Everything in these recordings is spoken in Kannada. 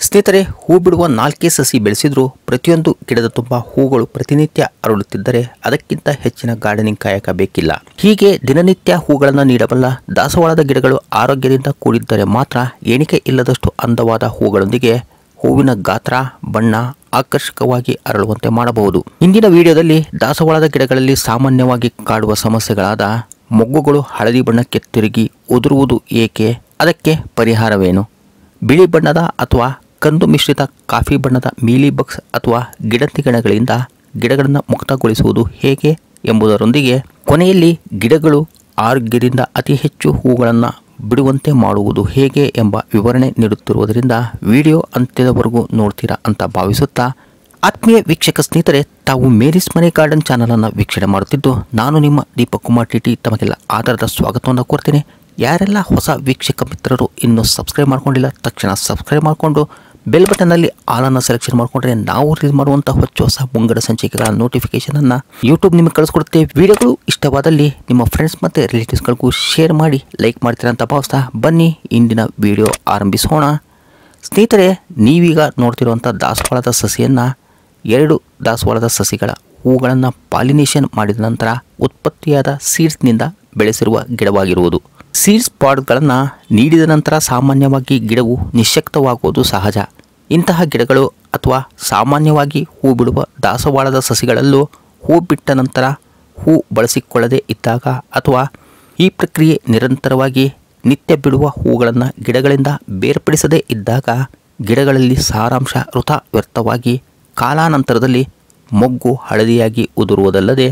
ಸ್ನೇಹಿತರೆ, ಹೂ ಬಿಡುವ 4 ಸಸಿ ಬೆಳೆಸಿದ್ರು ಪ್ರತಿಯೊಂದು ಗಿಡದ ತುಂಬ ಹೂಗಳು ಪ್ರತಿನಿತ್ಯ ಅರಳುತ್ತಿದ್ದರೆ ಅದಕ್ಕಿಂತ ಹೆಚ್ಚಿನ ಗಾರ್ಡನಿಂಗ್ ಕಾಯಕ ಬೇಕಿಲ್ಲ. ಹೀಗೆ ದಿನನಿತ್ಯ ಹೂಗಳನ್ನು ನೀಡಬಲ್ಲ ದಾಸವಾಳದ ಗಿಡಗಳು ಆರೋಗ್ಯದಿಂದ ಕೂಡಿದ್ದರೆ ಮಾತ್ರ ಎಣಿಕೆ ಇಲ್ಲದಷ್ಟು ಅಂದವಾದ ಹೂಗಳೊಂದಿಗೆ ಹೂವಿನ ಗಾತ್ರ, ಬಣ್ಣ ಆಕರ್ಷಕವಾಗಿ ಅರಳುವಂತೆ ಮಾಡಬಹುದು. ಇಂದಿನ ವಿಡಿಯೋದಲ್ಲಿ ದಾಸವಾಳದ ಗಿಡಗಳಲ್ಲಿ ಸಾಮಾನ್ಯವಾಗಿ ಕಾಡುವ ಸಮಸ್ಯೆಗಳಾದ ಮೊಗ್ಗುಗಳು ಹಳದಿ ಬಣ್ಣಕ್ಕೆ ತಿರುಗಿ ಉದುರುವುದು ಏಕೆ, ಅದಕ್ಕೆ ಪರಿಹಾರವೇನು, ಬಿಳಿ ಬಣ್ಣದ ಅಥವಾ ಕಂದು ಮಿಶ್ರಿತ ಕಾಫಿ ಬಣ್ಣದ ಮೀಲಿ ಬಗ್ಸ್ ಅಥವಾ ಗಿಡತಿಗಣಗಳಿಂದ ಗಿಡಗಳನ್ನು ಮುಕ್ತಗೊಳಿಸುವುದು ಹೇಗೆ ಎಂಬುದರೊಂದಿಗೆ ಕೊನೆಯಲ್ಲಿ ಗಿಡಗಳು ಆರೋಗ್ಯದಿಂದ ಅತಿ ಹೆಚ್ಚು ಹೂಗಳನ್ನು ಬಿಡುವಂತೆ ಮಾಡುವುದು ಹೇಗೆ ಎಂಬ ವಿವರಣೆ ನೀಡುತ್ತಿರುವುದರಿಂದ ವಿಡಿಯೋ ಅಂತ್ಯದವರೆಗೂ ನೋಡ್ತೀರಾ ಅಂತ ಭಾವಿಸುತ್ತಾ, ಆತ್ಮೀಯ ವೀಕ್ಷಕ ಸ್ನೇಹಿತರೆ, ತಾವು ಮೇರಿಸ್ ಮನೆ ಗಾರ್ಡನ್ ಚಾನಲನ್ನು ವೀಕ್ಷಣೆ ಮಾಡುತ್ತಿದ್ದು ನಾನು ನಿಮ್ಮ ದೀಪಕ್ ಕುಮಾರ್ ಟಿಟಿ ತಮಗೆಲ್ಲ ಆಧಾರದ ಸ್ವಾಗತವನ್ನು ಕೋರ್ತೀನಿ. ಯಾರೆಲ್ಲ ಹೊಸ ವೀಕ್ಷಕ ಮಿತ್ರರು ಇನ್ನೂ ಸಬ್ಸ್ಕ್ರೈಬ್ ಮಾಡ್ಕೊಂಡಿಲ್ಲ ತಕ್ಷಣ ಸಬ್ಸ್ಕ್ರೈಬ್ ಮಾಡಿಕೊಂಡು ಬೆಲ್ ಬಟನ್ನಲ್ಲಿ ಆಲನ್ನು ಸೆಲೆಕ್ಷನ್ ಮಾಡಿಕೊಂಡ್ರೆ ನಾವು ರಿಲೀಸ್ ಮಾಡುವಂಥ ಹೊಸ ಮುಂಗಡ ಸಂಚಿಕೆಗಳ ನೋಟಿಫಿಕೇಶನನ್ನು ಯೂಟ್ಯೂಬ್ ನಿಮಗೆ ಕಳಿಸ್ಕೊಡುತ್ತೆ. ವಿಡಿಯೋಗಳು ಇಷ್ಟವಾದಲ್ಲಿ ನಿಮ್ಮ ಫ್ರೆಂಡ್ಸ್ ಮತ್ತು ರಿಲೇಟಿವ್ಸ್ಗಳಿಗೂ ಶೇರ್ ಮಾಡಿ ಲೈಕ್ ಮಾಡ್ತೀರಾ ಅಂತ ಭಾವಿಸ್ತಾ ಬನ್ನಿ ಇಂದಿನ ವಿಡಿಯೋ ಆರಂಭಿಸೋಣ. ಸ್ನೇಹಿತರೆ, ನೀವೀಗ ನೋಡ್ತಿರುವಂಥ ದಾಸವಾಳದ ಸಸಿಯನ್ನು 2 ದಾಸವಾಳದ ಸಸಿಗಳ ಹೂಗಳನ್ನು ಪಾಲಿನೇಷನ್ ಮಾಡಿದ ನಂತರ ಉತ್ಪತ್ತಿಯಾದ ಸೀಡ್ಸ್ನಿಂದ ಬೆಳೆಸಿರುವ ಗಿಡವಾಗಿರುವುದು. ಸೀಡ್ಸ್ ಪಾಡ್ಗಳನ್ನು ನೀಡಿದ ನಂತರ ಸಾಮಾನ್ಯವಾಗಿ ಗಿಡವು ನಿಶ್ಯಕ್ತವಾಗುವುದು ಸಹಜ. ಇಂತಹ ಗಿಡಗಳು ಅಥವಾ ಸಾಮಾನ್ಯವಾಗಿ ಹೂ ಬಿಡುವ ದಾಸವಾಳದ ಸಸಿಗಳಲ್ಲೂ ಹೂ ಬಿಟ್ಟ ನಂತರ ಹೂ ಬಳಸಿಕೊಳ್ಳದೇ ಇದ್ದಾಗ ಅಥವಾ ಈ ಪ್ರಕ್ರಿಯೆ ನಿರಂತರವಾಗಿ ನಿತ್ಯ ಬಿಡುವ ಹೂಗಳನ್ನು ಗಿಡಗಳಿಂದ ಬೇರ್ಪಡಿಸದೇ ಇದ್ದಾಗ ಗಿಡಗಳಲ್ಲಿ ಸಾರಾಂಶ ವ್ಯರ್ಥವಾಗಿ ಕಾಲಾನಂತರದಲ್ಲಿ ಮೊಗ್ಗು ಹಳದಿಯಾಗಿ ಉದುರುವುದಲ್ಲದೆ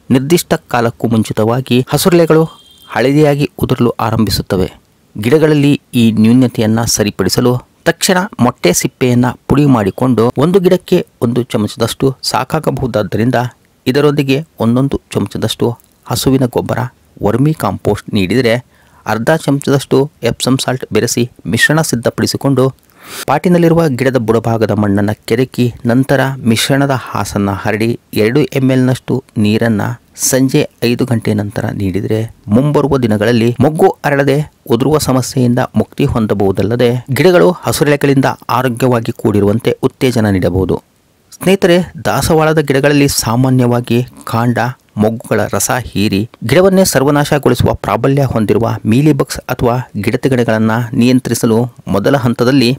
ನಿರ್ದಿಷ್ಟ ಕಾಲಕ್ಕೂ ಮುಂಚಿತವಾಗಿ ಹಸುರೆಲೆಗಳು ಹಳದಿಯಾಗಿ ಉದುರಲು ಆರಂಭಿಸುತ್ತವೆ. ಗಿಡಗಳಲ್ಲಿ ಈ ನ್ಯೂನತೆಯನ್ನು ಸರಿಪಡಿಸಲು ತಕ್ಷಣ ಮೊಟ್ಟೆ ಸಿಪ್ಪೆಯನ್ನು ಪುಡಿ ಮಾಡಿಕೊಂಡು 1 ಗಿಡಕ್ಕೆ 1 ಚಮಚದಷ್ಟು ಸಾಕಾಗಬಹುದಾದ್ದರಿಂದ ಇದರೊಂದಿಗೆ 1 ಚಮಚದಷ್ಟು ಹಸುವಿನ ಗೊಬ್ಬರ ವರ್ಮಿ ಕಾಂಪೋಸ್ಟ್ ನೀಡಿದರೆ ಅರ್ಧ ಚಮಚದಷ್ಟು ಎಪ್ಸಮ್ ಸಾಲ್ಟ್ ಬೆರೆಸಿ ಮಿಶ್ರಣ ಸಿದ್ಧಪಡಿಸಿಕೊಂಡು ಪಾಟಿನಲ್ಲಿರುವ ಗಿಡದ ಬುಡಭಾಗದ ಮಣ್ಣನ್ನು ಕೆದಕಿ ನಂತರ ಮಿಶ್ರಣದ ಹಾಸನ್ನು ಹರಡಿ 2 ml ನೀರನ್ನು ಸಂಜೆ 5 ಗಂಟೆ ನಂತರ ನೀಡಿದರೆ ಮುಂಬರುವ ದಿನಗಳಲ್ಲಿ ಮೊಗ್ಗು ಅರಳದೆ ಉದುರುವ ಸಮಸ್ಯೆಯಿಂದ ಮುಕ್ತಿ ಹೊಂದಬಹುದಲ್ಲದೆ ಗಿಡಗಳು ಹಸುರೆಲೆಗಳಿಂದ ಆರೋಗ್ಯವಾಗಿ ಕೂಡಿರುವಂತೆ ಉತ್ತೇಜನ ನೀಡಬಹುದು. ಸ್ನೇಹಿತರೆ, ದಾಸವಾಳದ ಗಿಡಗಳಲ್ಲಿ ಸಾಮಾನ್ಯವಾಗಿ ಕಾಂಡ ಮೊಗ್ಗುಗಳ ರಸ ಹೀರಿ ಗಿಡವನ್ನೇ ಸರ್ವನಾಶಗೊಳಿಸುವ ಪ್ರಾಬಲ್ಯ ಹೊಂದಿರುವ ಮೀಲಿ ಬಗ್ಸ್ ಅಥವಾ ಗಿಡತಿಗಣೆಗಳನ್ನು ನಿಯಂತ್ರಿಸಲು ಮೊದಲ ಹಂತದಲ್ಲಿ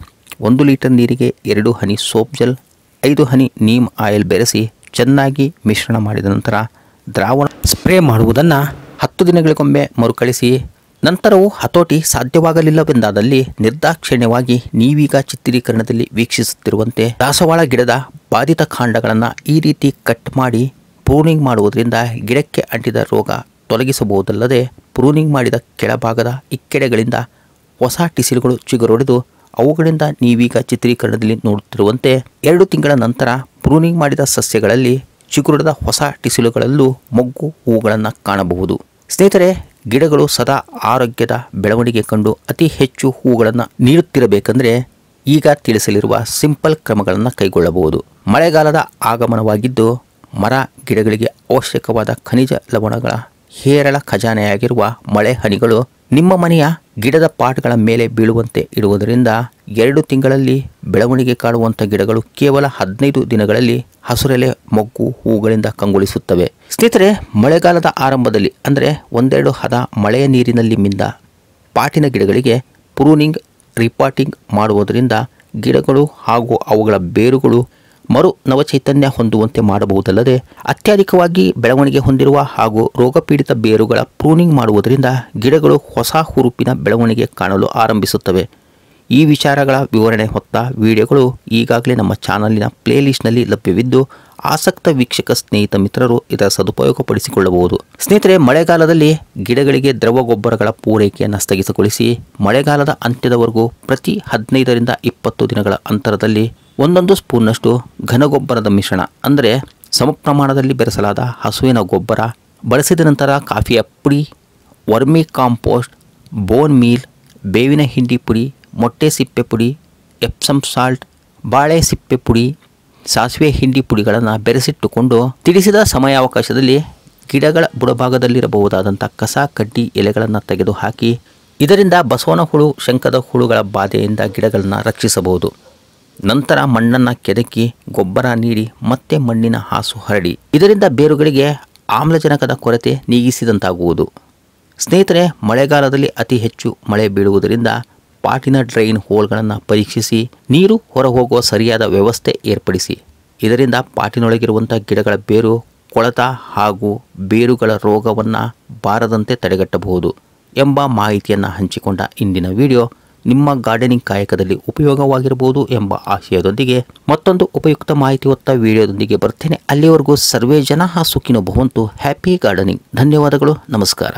1 ಲೀಟರ್ ನೀರಿಗೆ 2 ಹನಿ ಸೋಪ್ ಜೆಲ್, 5 ಹನಿ ನೀಮ್ ಆಯಿಲ್ ಬೆರೆಸಿ ಚೆನ್ನಾಗಿ ಮಿಶ್ರಣ ಮಾಡಿದ ನಂತರ ದ್ರಾವಣ ಸ್ಪ್ರೇ ಮಾಡುವುದನ್ನು 10 ದಿನಗಳಿಗೊಮ್ಮೆ ಮರುಕಳಿಸಿ ನಂತರವೂ ಹತೋಟಿ ಸಾಧ್ಯವಾಗಲಿಲ್ಲವೆಂದಾದಲ್ಲಿ ನಿರ್ದಾಕ್ಷಿಣ್ಯವಾಗಿ ನೀವೀಗ ಚಿತ್ರೀಕರಣದಲ್ಲಿ ವೀಕ್ಷಿಸುತ್ತಿರುವಂತೆ ದಾಸವಾಳ ಗಿಡದ ಬಾಧಿತ ಕಾಂಡಗಳನ್ನು ಈ ರೀತಿ ಕಟ್ ಮಾಡಿ ಪ್ರೂನಿಂಗ್ ಮಾಡುವುದರಿಂದ ಗಿಡಕ್ಕೆ ಅಂಟಿದ ರೋಗ ತೊಲಗಿಸಬಹುದಲ್ಲದೆ ಪ್ರೂನಿಂಗ್ ಮಾಡಿದ ಕೆಳಭಾಗದ ಇಕ್ಕೆಡೆಗಳಿಂದ ಹೊಸ ಟಿಸಿಲುಗಳು ಚಿಗುರೊಡೆದು ಅವುಗಳಿಂದ ನೀವೀಗ ಚಿತ್ರೀಕರಣದಲ್ಲಿ ನೋಡುತ್ತಿರುವಂತೆ 2 ತಿಂಗಳ ನಂತರ ಪ್ರೂನಿಂಗ್ ಮಾಡಿದ ಸಸ್ಯಗಳಲ್ಲಿ ಚಿಗುರೊಡೆದ ಹೊಸ ಟಿಸಿಲುಗಳಲ್ಲೂ ಮೊಗ್ಗು ಹೂಗಳನ್ನು ಕಾಣಬಹುದು. ಸ್ನೇಹಿತರೆ, ಗಿಡಗಳು ಸದಾ ಆರೋಗ್ಯದ ಬೆಳವಣಿಗೆ ಕಂಡು ಅತಿ ಹೆಚ್ಚು ಹೂಗಳನ್ನು ನೀಡುತ್ತಿರಬೇಕೆಂದರೆ ಈಗ ತಿಳಿಸಲಿರುವ ಸಿಂಪಲ್ ಕ್ರಮಗಳನ್ನು ಕೈಗೊಳ್ಳಬಹುದು. ಮಳೆಗಾಲದ ಆಗಮನವಾಗಿದ್ದು ಮರ ಗಿಡಗಳಿಗೆ ಅವಶ್ಯಕವಾದ ಖನಿಜ ಲವಣಗಳ ಹೇರಳ ಖಜಾನೆಯಾಗಿರುವ ಮಳೆ ಹನಿಗಳು ನಿಮ್ಮ ಮನೆಯ ಗಿಡದ ಪಾಟ್ಗಳ ಮೇಲೆ ಬೀಳುವಂತೆ ಇಡುವುದರಿಂದ 2 ತಿಂಗಳಲ್ಲಿ ಬೆಳವಣಿಗೆ ಕಾಣುವಂಥ ಗಿಡಗಳು ಕೇವಲ 15 ದಿನಗಳಲ್ಲಿ ಹಸುರೆಲೆ ಮೊಗ್ಗು ಹೂಗಳಿಂದ ಕಂಗೊಳಿಸುತ್ತವೆ. ಸ್ನೇಹಿತರೆ, ಮಳೆಗಾಲದ ಆರಂಭದಲ್ಲಿ ಅಂದರೆ 1-2 ಹದ ಮಳೆಯ ನೀರಿನಲ್ಲಿ ಮಿಂದ ಪಾಟಿನ ಗಿಡಗಳಿಗೆ ಪ್ರೂನಿಂಗ್ ರಿಪಾಟಿಂಗ್ ಮಾಡುವುದರಿಂದ ಗಿಡಗಳು ಹಾಗೂ ಅವುಗಳ ಬೇರುಗಳು ಮರು ನವಚೈತನ್ಯ ಹೊಂದುವಂತೆ ಮಾಡಬಹುದಲ್ಲದೆ ಅತ್ಯಧಿಕವಾಗಿ ಬೆಳವಣಿಗೆ ಹೊಂದಿರುವ ಹಾಗೂ ರೋಗಪೀಡಿತ ಬೇರುಗಳ ಪ್ರೂನಿಂಗ್ ಮಾಡುವುದರಿಂದ ಗಿಡಗಳು ಹೊಸ ಹುರುಪಿನ ಬೆಳವಣಿಗೆ ಕಾಣಲು ಆರಂಭಿಸುತ್ತವೆ. ಈ ವಿಚಾರಗಳ ವಿವರಣೆ ಹೊತ್ತ ವಿಡಿಯೋಗಳು ಈಗಾಗಲೇ ನಮ್ಮ ಚಾನಲಿನ ಪ್ಲೇಲಿಸ್ಟ್ನಲ್ಲಿ ಲಭ್ಯವಿದ್ದು ಆಸಕ್ತ ವೀಕ್ಷಕ ಸ್ನೇಹಿತ ಮಿತ್ರರು ಇದರ ಸದುಪಯೋಗಪಡಿಸಿಕೊಳ್ಳಬಹುದು. ಸ್ನೇಹಿತರೆ, ಮಳೆಗಾಲದಲ್ಲಿ ಗಿಡಗಳಿಗೆ ದ್ರವ ಗೊಬ್ಬರಗಳ ಪೂರೈಕೆಯನ್ನು ಸ್ಥಗಿತಗೊಳಿಸಿ ಮಳೆಗಾಲದ ಅಂತ್ಯದವರೆಗೂ ಪ್ರತಿ 15ರಿಂದ 20 ದಿನಗಳ ಅಂತರದಲ್ಲಿ 1 ಸ್ಪೂನ್ನಷ್ಟು ಘನಗೊಬ್ಬರದ ಮಿಶ್ರಣ ಅಂದರೆ ಸಮ ಪ್ರಮಾಣದಲ್ಲಿ ಬೆರೆಸಲಾದ ಹಸುವಿನ ಗೊಬ್ಬರ ಬಳಸಿದ ನಂತರ ಕಾಫಿಯ ಪುಡಿ, ವರ್ಮಿ ಕಾಂಪೋಸ್ಟ್, ಬೋನ್ ಮೀಲ್, ಬೇವಿನ ಹಿಂಡಿ ಪುಡಿ, ಮೊಟ್ಟೆ ಸಿಪ್ಪೆ ಪುಡಿ, ಎಪ್ಸಮ್ ಸಾಲ್ಟ್, ಬಾಳೆ ಸಿಪ್ಪೆ ಪುಡಿ, ಸಾಸಿವೆ ಹಿಂಡಿ ಪುಡಿಗಳನ್ನು ಬೆರೆಸಿಟ್ಟುಕೊಂಡು ತಿಳಿಸಿದ ಸಮಯಾವಕಾಶದಲ್ಲಿ ಗಿಡಗಳ ಬುಡಭಾಗದಲ್ಲಿರಬಹುದಾದಂಥ ಕಸ ಕಡ್ಡಿ ಎಲೆಗಳನ್ನು ತೆಗೆದುಹಾಕಿ ಇದರಿಂದ ಬಸವನ ಹುಳು, ಶಂಕದ ಹುಳುಗಳ ಬಾಧೆಯಿಂದ ಗಿಡಗಳನ್ನು ರಕ್ಷಿಸಬಹುದು. ನಂತರ ಮಣ್ಣನ್ನು ಕೆದಕಿ ಗೊಬ್ಬರ ನೀಡಿ ಮತ್ತೆ ಮಣ್ಣಿನ ಹಾಸು ಹರಡಿ. ಇದರಿಂದ ಬೇರುಗಳಿಗೆ ಆಮ್ಲಜನಕದ ಕೊರತೆ ನೀಗಿಸಿದಂತಾಗುವುದು. ಸ್ನೇಹಿತರೆ, ಮಳೆಗಾಲದಲ್ಲಿ ಅತಿ ಹೆಚ್ಚು ಮಳೆ ಬೀಳುವುದರಿಂದ ಪಾಟಿನ ಡ್ರೈನ್ ಹೋಲ್ಗಳನ್ನು ಪರೀಕ್ಷಿಸಿ ನೀರು ಹೊರಹೋಗುವ ಸರಿಯಾದ ವ್ಯವಸ್ಥೆ ಏರ್ಪಡಿಸಿ. ಇದರಿಂದ ಪಾಟಿನೊಳಗಿರುವಂಥ ಗಿಡಗಳ ಬೇರು ಕೊಳೆತ ಹಾಗೂ ಬೇರುಗಳ ರೋಗವನ್ನು ಬಾರದಂತೆ ತಡೆಗಟ್ಟಬಹುದು ಎಂಬ ಮಾಹಿತಿಯನ್ನು ಹಂಚಿಕೊಂಡ ಇಂದಿನ ವಿಡಿಯೋ ನಿಮ್ಮ ಗಾರ್ಡನಿಂಗ್ ಕಾಯಕದಲ್ಲಿ ಉಪಯೋಗವಾಗಿರಬಹುದು ಎಂಬ ಆಶಯದೊಂದಿಗೆ ಮತ್ತೊಂದು ಉಪಯುಕ್ತ ಮಾಹಿತಿ ಹೊತ್ತ ವಿಡಿಯೋದೊಂದಿಗೆ ಬರ್ತೇನೆ. ಅಲ್ಲಿವರೆಗೂ ಸರ್ವೇ ಜನ ಸುಖಿನೋ ಭವಂತು. Happy gardening. ಧನ್ಯವಾದಗಳು. ನಮಸ್ಕಾರ.